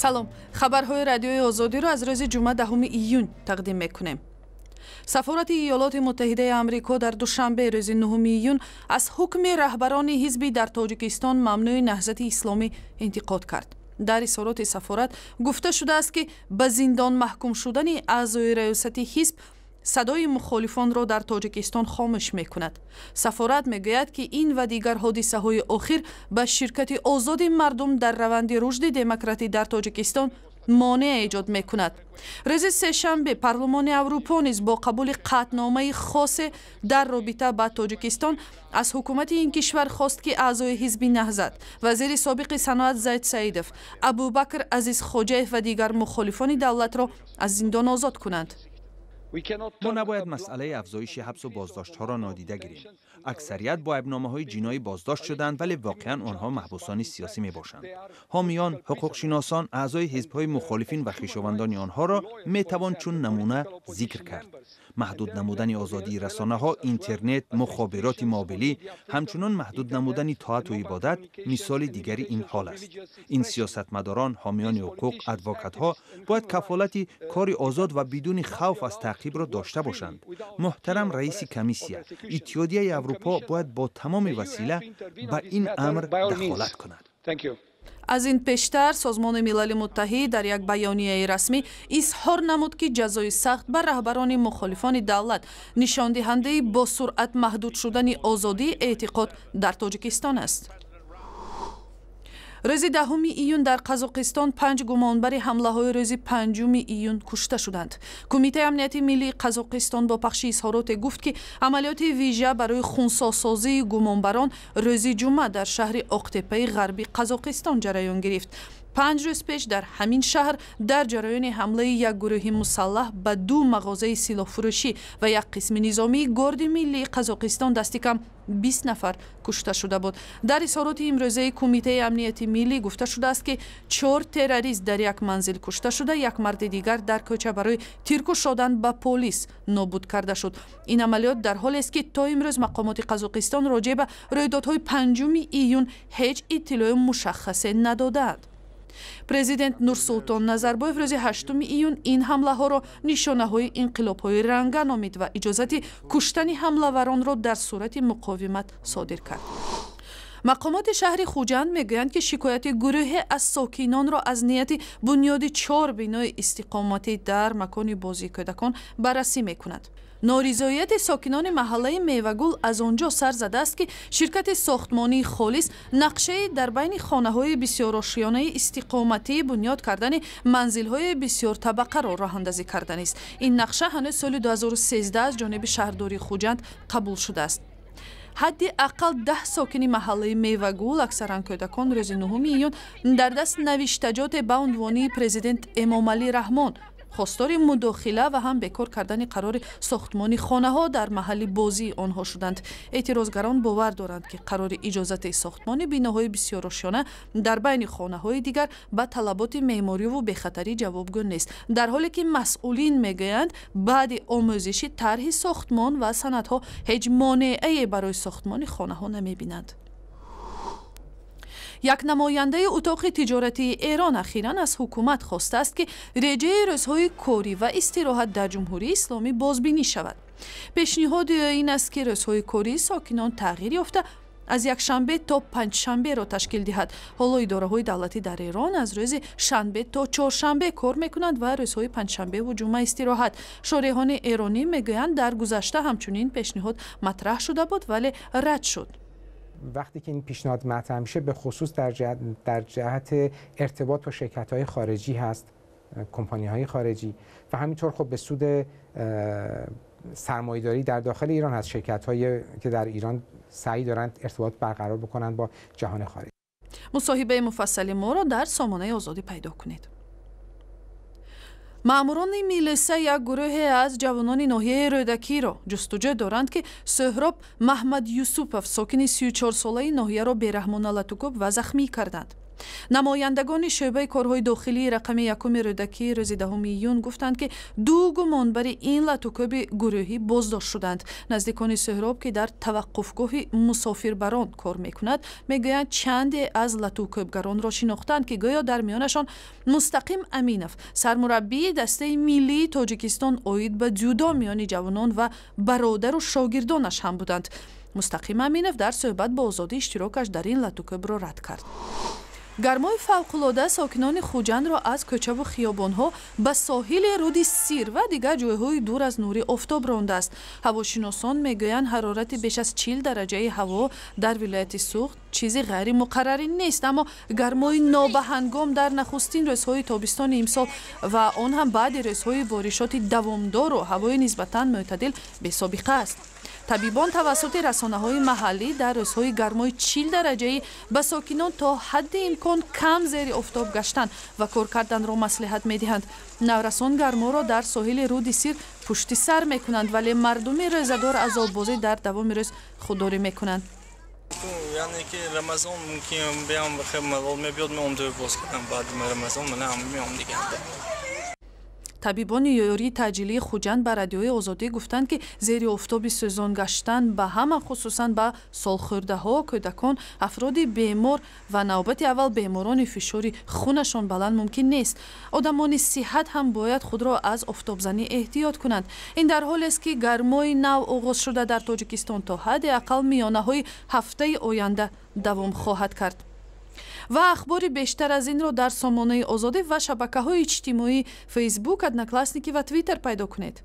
салом, хабарҳои радиои озодиро аз рӯзи ҷумъа 10 июн тақдим мекунем. сафорати иёлоти муттаҳидаи амрико дар душанбе рӯзи 9 июн аз ҳукми раҳбарони ҳизбӣ дар тоҷикистон мамнӯи наҳзати исломӣ интиқод кард. дар исороти сафорат гуфта шудааст ки ба зиндон маҳкум шудани аъзои раёсати ҳизб садои мухолифонро дар тоҷикистон хомӯш мекунад. Сафорат мегӯяд ки ин ва дигар ҳодисаҳои охир ба ширкати озоди мардум дар раванди рушди демократӣ дар тоҷикистон монеъ эҷод мекунад. рӯзи сешанбе парлумони аврупо низ бо қабули қатъномаи хосе дар робита ба тоҷикистон аз ҳукумати ин кишвар хост ки аъзои ҳизби наҳзат, вазири собиқи саноат Заид Саидов, Абубакр Азизхоҷаев ва дигар мухолифони давлатро аз зиндон озод кунанд. ما نباید مسئله افزایش حبس و بازداشت‌ها را نادیده گیریم. اکثریت با ابنامه‌های جنایی بازداشت شدند ولی واقعاً آنها محبوسان سیاسی میباشند. حامیان، حقوق‌شناسان، اعضای حزب‌های مخالفین و خویشاوندان آنها را میتوان چون نمونه ذکر کرد. محدود نمودن آزادی رسانه‌ها، اینترنت، مخابرات موبیلی، همچنین محدود نمودن طاعت و عبادت مثال دیگری این حال است. این سیاستمداران، حامیان حقوق، ادوکات‌ها باید کفالت کار آزاد و بدون خوف از تعقیب را داشته باشند. محترم رئیس کمیسیه، اتحادیه اروپا باید با تمام وسیله به این امر دخالت کند. аз ин пештар созмони милали муттаҳид дар як баёнияи расмӣ изҳор намуд ки ҷазои сахт ба раҳбарони мухолифони давлат нишондиҳандаи бо суръат маҳдуд шудани озодии эътиқод дар тоҷикистон аст. рӯзи 10 июн дар Қазоқистон 5 гумонбари ҳамлаҳои рӯзи 5 июн кушта шуданд. Кумитаи амнияти миллии Қазоқистон бо пахши изҳороте гуфт ки амалиёти вижа барои хунсосозии гумонбарон рӯзи ҷумъа дар шаҳри Оқтепаи ғарби Қазоқистон ҷараён гирифт. 5 рӯз пеш дар ҳамин шаҳр дар ҷараёни ҳамлаи як гурӯҳи мусаллаҳ ба 2 мағозаи силоҳфурӯшӣ ва як қисми низомии горди миллии Қазоқистон дасти кам 20 нафар кушта шуда буд. дар изҳороти имрӯзаи Кумитаи амнияти миллӣ гуфта шудааст ки 4 террорист дар як манзил кушта шуда, як марди дигар дар кӯча барои тирку шодан ба полис нобуд карда шуд. ин амалиёт дар ҳолест ки то имрӯз мақомоти Қазоқистон роҷеъ ба рӯйдодҳои 5 июн ҳеҷ иттилои мушаххасе надодаанд. Президент Нурсултон Назарбоев рӯзи 8 июн ин ҳамлаҳоро нишонаҳои инқилобҳои ранга номид ва иҷозати куштани ҳамлаваронро дар сурати муқовимат содир кард. мақомоти шаҳри Хуҷанд мегӯянд ки шикояти гурӯҳе аз сокинонро аз нияти бунёди 4 бинои истиқоматӣ дар макони бозии кӯдакон баррасӣ мекунад. норизоияти сокинони маҳаллаи Мевагул аз он ҷо сар задааст ки ширкати сохтмонии Холис нақшаи дар байни хонаҳои бисёрошиёнаи истиқоматӣ бунёд кардани манзилҳои бисёртабақаро роҳандазӣ карданист. ин нақша ҳанӯз соли 2013 аз ҷониби шаҳрдории Хуҷанд қабул шудааст. ҳадди аққал 10 сокини маҳаллаи Мевагул, аксаран кӯдакон, рӯзи 9 июн дар даст навиштаҷоте ба унвони президент Эмомалӣ Раҳмон хостори мудохила ва ҳам бекор кардани қарори сохтмони хонаҳо дар маҳалли бозии онҳо шуданд. эътирозгарон бовар доранд ки қарори иҷозати сохтмони биноҳои бисёрошиёна дар байни хонаҳои дигар ба талаботи меъмориву бехатарӣ ҷавобгӯ нест, дар ҳоле ки масъулин мегӯянд баъди омӯзиши тарҳи сохтмон ва санадҳо ҳеҷ монеъае барои сохтмони хонаҳо намебинанд. як намояндаи утоқи тиҷоратии Эрон ахиран аз ҳукумат хостааст ки реҷаи рӯзҳои корӣ ва истироҳат дар ҷумҳурии исломӣ бозбинӣ шавад. пешниҳоди ин аст ки рӯзҳои кории сокинон тағйир ёфта аз якшанбе то панҷшанберо ташкил диҳад. ҳоло идораҳои давлатӣ дар Эрон аз рӯзи шанбе то чоршанбе кор мекунанд ва рӯзҳои панҷшанбеву ҷумъа истироҳат. шориҳони эронӣ мегӯянд дар гузашта ҳамчунин пешниҳод матраҳ шуда буд вале рад шуд. وقتی که این پیشنهاد مطرح میشه به خصوص در جهت ارتباط با شرکت‌های خارجی هست، کمپانی‌های خارجی و همینطور خب به سود سرمایه‌داری در داخل ایران هست، شرکت‌هایی که در ایران سعی دارند ارتباط برقرار بکنند با جهان خارجی. مصاحبه مفصل ما را در سامانه آزادی پیدا کنید. маъмурони милиса як гурӯҳе аз ҷавонони ноҳияи рӯдакиро ҷустуҷӯ доранд ки Сӯҳроб Маҳмад Юсупов, сокини 34 солаи ноҳияро бераҳмона латукуб ва захмӣ карданд. намояндагони шӯъбаи корҳои дохилии рақами якуми рӯдакӣ рӯзи 10 июн гуфтанд ки 2 гумонбари ин латукӯби гурӯҳӣ боздошт шуданд. наздикони Сӯҳроб ки дар таваққуфгоҳи мусофирбарон кор мекунад мегӯянд чанде аз латукӯбгаронро шинохтанд ки гӯё дар миёнашон Мустақим Аминов сармураббии дастаи миллии Тоҷикистон оид ба дзюдо миёни ҷавонон ва бародару шогирдонаш ҳам буданд. Мустақим Аминов дар суҳбат бо Озодӣ иштирокаш дар ин латукӯбро рад кард. гармои фавқулода сокинони Хуҷандро аз кӯчаву хиёбонҳо ба соҳили руди Сир ва дигар ҷойҳои дур аз нури офтоб рондааст. ҳавошиносон мегӯянд ҳарорати беш аз 40 дараҷаи ҳаво дар вилояти Суғд чизи ғайримуқаррарӣ нест, аммо гармои нобаҳангом дар нахустин рӯзҳои тобистони имсол ва он ҳам баъди рӯзҳои боришоти давомдору ҳавои нисбатан мӯътадил бесобиқа аст. табибон тавассути расонаҳои маҳаллӣ дар рӯзҳои гармои 40 дараҷаӣ ба сокинон то ҳадди имкон кам зери офтоб гаштан ва кор карданро маслиҳат медиҳанд. наврасон гарморо дар соҳили руди Сир пушти сар мекунанд, вале мардуми рӯзадор аз оббозӣ дар давоми рӯз худдорӣ мекунанд. یعنی که رمضان ممکنه بیام بخیر ملال میبیاد میام دو باز کردم بعد رمضان من هم میام دیگه. табибони ёрии таъҷилии Хуҷанд ба радиои Озодӣ гуфтанд ки зери офтоби сӯзон гаштан ба ҳама хусусан ба солхӯрдаҳо, кӯдакон, афроди бемор ва навбати аввал беморони фишори хунашон баланд мумкин нест. одамони сиҳат ҳам бояд худро аз офтобзанӣ эҳтиёт кунанд. ин дар ҳолест ки гармои нав оғоз шуда дар Тоҷикистон то ҳадди ақал миёнаҳои ҳафтаи оянда давом хоҳад кард. ва ахбори бештар аз инро дар сомонаи Озодӣ ва шабакаҳои иҷтимоӣ Facebook, Одноклассники ва Twitter пайдо кунед.